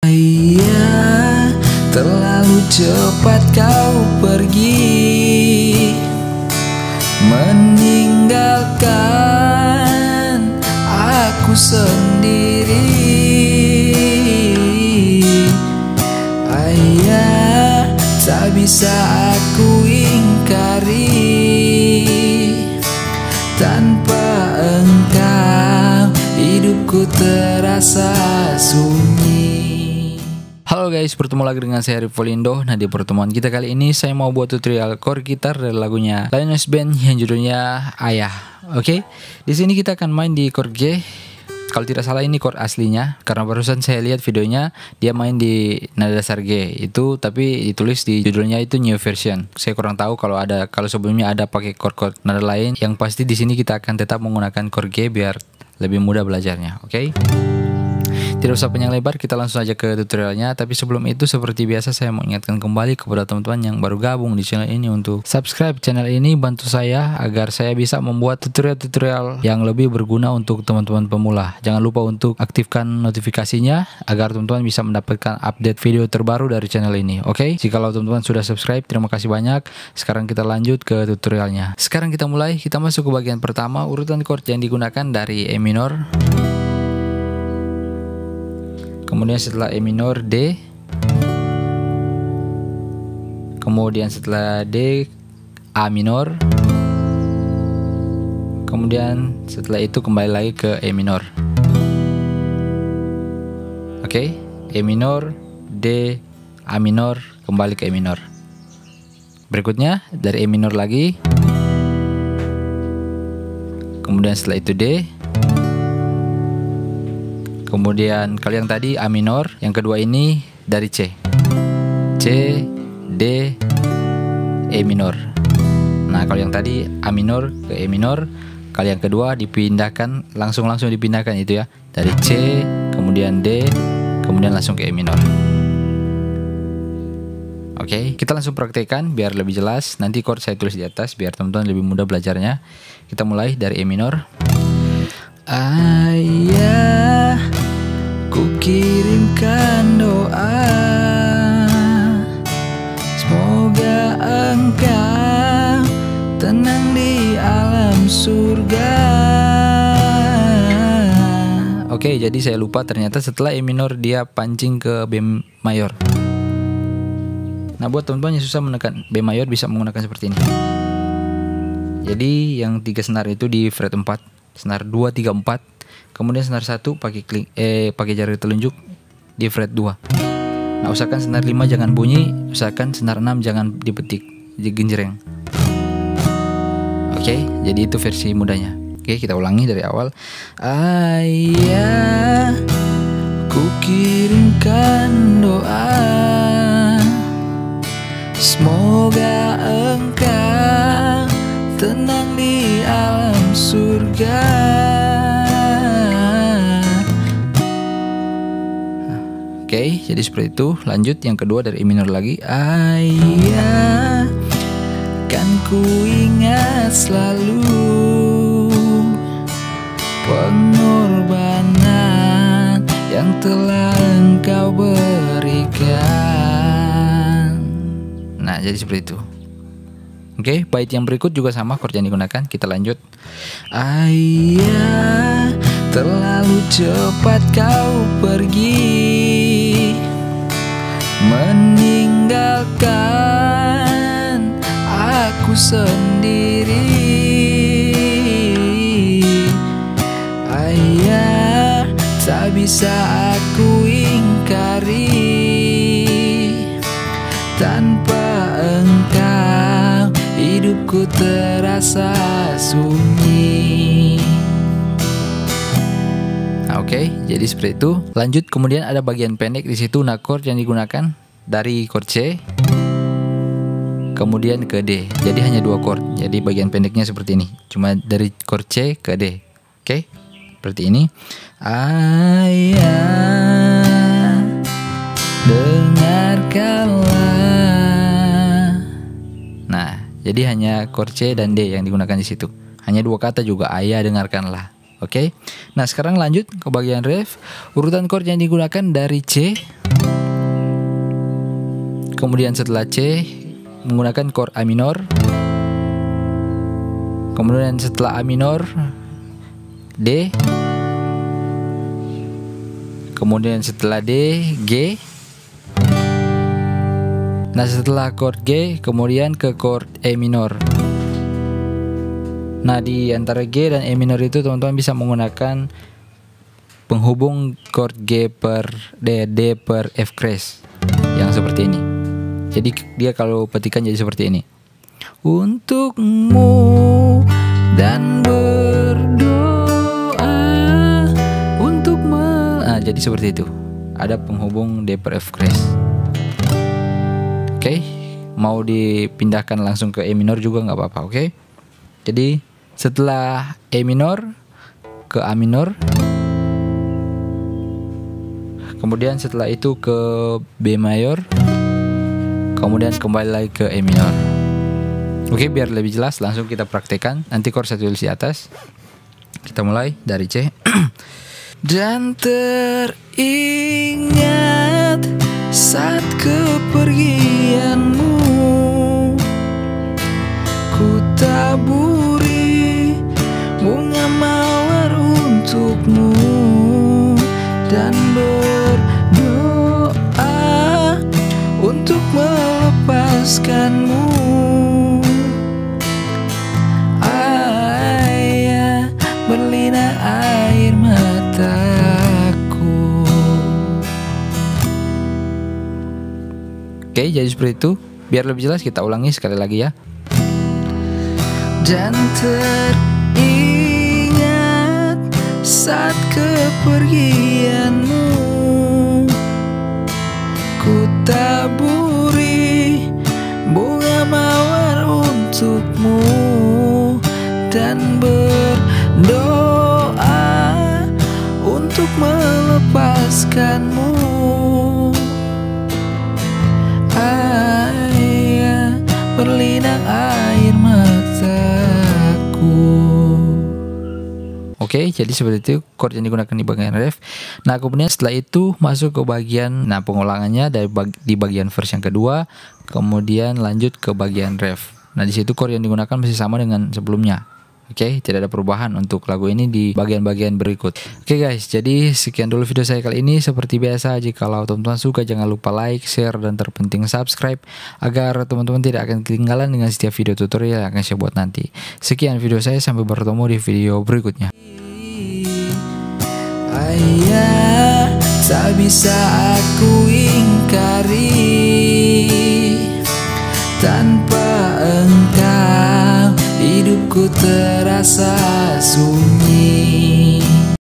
Iya, terlalu cepat kau pergi, meninggalkan aku sendiri. Ayah, tak bisa aku ingkari, tanpa engkau hidupku terasa sunyi. Halo guys, bertemu lagi dengan saya Rivolundo. Nah, di pertemuan kita kali ini saya mau buat tutorial chord gitar dari lagunya Lioness Band yang judulnya Ayah. Oke, di sini kita akan main di chord G. Kalau tidak salah ini chord aslinya, karena barusan saya lihat videonya dia main di nada dasar G itu, tapi ditulis di judulnya itu new version. Saya kurang tahu kalau sebelumnya ada pakai chord nada lain. Yang pasti di sini kita akan tetap menggunakan chord G biar lebih mudah belajarnya. Oke. Tidak usah panjang lebar, kita langsung aja ke tutorialnya. Tapi sebelum itu, seperti biasa saya mau ingatkan kembali kepada teman-teman yang baru gabung di channel ini untuk subscribe channel ini, bantu saya agar saya bisa membuat tutorial-tutorial yang lebih berguna untuk teman-teman pemula. Jangan lupa untuk aktifkan notifikasinya agar teman-teman bisa mendapatkan update video terbaru dari channel ini. Oke, jikalau teman-teman sudah subscribe, terima kasih banyak. Sekarang kita lanjut ke tutorialnya. Sekarang kita mulai, kita masuk ke bagian pertama. Urutan chord yang digunakan dari E minor, kemudian setelah E minor D, kemudian setelah D A minor, kemudian setelah itu kembali lagi ke E minor. Oke, E minor D A minor, kembali ke E minor. Berikutnya dari E minor lagi, kemudian setelah itu D, kemudian kalau yang tadi A minor, yang kedua ini dari C, D, E minor. Nah, kalau yang tadi A minor ke E minor, kalau yang kedua dipindahkan, langsung dipindahkan itu ya, dari C, kemudian D, kemudian langsung ke E minor. Oke, kita langsung praktekkan biar lebih jelas. Nanti chord saya tulis di atas biar teman-teman lebih mudah belajarnya. Kita mulai dari E minor. Ayah, ku kirimkan doa, semoga engkau tenang di alam surga. Oke, jadi saya lupa ternyata setelah E minor dia pancing ke B mayor. Nah, buat teman-teman yang susah menekan B mayor bisa menggunakan seperti ini. Jadi yang 3 senar itu di fret 4, senar 2, 3, 4. Kemudian senar 1 pakai jari telunjuk di fret 2. Nah, usahakan senar 5 jangan bunyi, usahakan senar 6 jangan dipetik, digenjreng. Oke, jadi itu versi mudanya. Oke, kita ulangi dari awal. Ayah, ku kirimkan doa, semoga engkau tenang di alam surga. Oke, jadi seperti itu. Lanjut yang kedua dari E minor lagi. Ayah, kan ku ingat selalu pengorbanan yang telah engkau berikan. Nah, jadi seperti itu. Oke, bait yang berikut juga sama chord yang digunakan. Kita lanjut. Ayah, terlalu cepat kau pergi, meninggalkan aku sendiri. Ayah, tak bisa aku ingkari, tanpa engkau hidupku terasa sunyi. Oke, jadi seperti itu. Lanjut, kemudian ada bagian pendek di situ. Nah, chord yang digunakan dari chord C, kemudian ke D. Jadi hanya 2 chord. Jadi bagian pendeknya seperti ini. Cuma dari chord C ke D. Oke, seperti ini. Ayah, dengarkanlah. Nah, jadi hanya chord C dan D yang digunakan di situ. Hanya 2 kata juga, ayah dengarkanlah. Oke. Nah, sekarang lanjut ke bagian ref. Urutan chord yang digunakan dari C. Kemudian setelah C menggunakan chord A minor. Kemudian setelah A minor D. Kemudian setelah D G. Nah, setelah chord G kemudian ke chord E minor. Nah, di antara G dan E minor itu teman-teman bisa menggunakan penghubung chord G per D per F crash yang seperti ini. Jadi dia kalau petikan jadi seperti ini. Untukmu dan berdoa untuk jadi seperti itu. Ada penghubung D per F crash. Oke, mau dipindahkan langsung ke E minor juga nggak apa-apa. Oke. Jadi setelah E minor ke A minor, kemudian setelah itu ke B mayor, kemudian kembali lagi ke E minor. Oke, biar lebih jelas langsung kita praktekkan. Nanti chord saya tulis di atas. Kita mulai dari C. Dan teringat saat kepergianmu, ku taburi bunga mawar untukmu dan berdoa untuk melepaskanmu. Ayah, berlinang air mataku. Oke, jadi seperti itu. Biar lebih jelas kita ulangi sekali lagi ya. Dan teringat saat kepergianmu, ku taburi bunga mawar untukmu dan berdoa untuk melepaskanmu. Ayah, berlinang air mataku. Oke, jadi seperti itu chord yang digunakan di bagian ref. Nah, kemudian setelah itu masuk ke bagian pengulangannya di bagian verse yang kedua, kemudian lanjut ke bagian ref. Nah, di situ chord yang digunakan masih sama dengan sebelumnya. Oke, tidak ada perubahan untuk lagu ini di bagian-bagian berikut. Oke guys, jadi sekian dulu video saya kali ini. Seperti biasa, jikalau teman-teman suka jangan lupa like, share, dan terpenting subscribe agar teman-teman tidak akan ketinggalan dengan setiap video tutorial yang akan saya buat nanti. Sekian video saya, sampai bertemu di video berikutnya. Ayah, tak bisa aku ingkari, tanpa engkau hidupku terasa sunyi.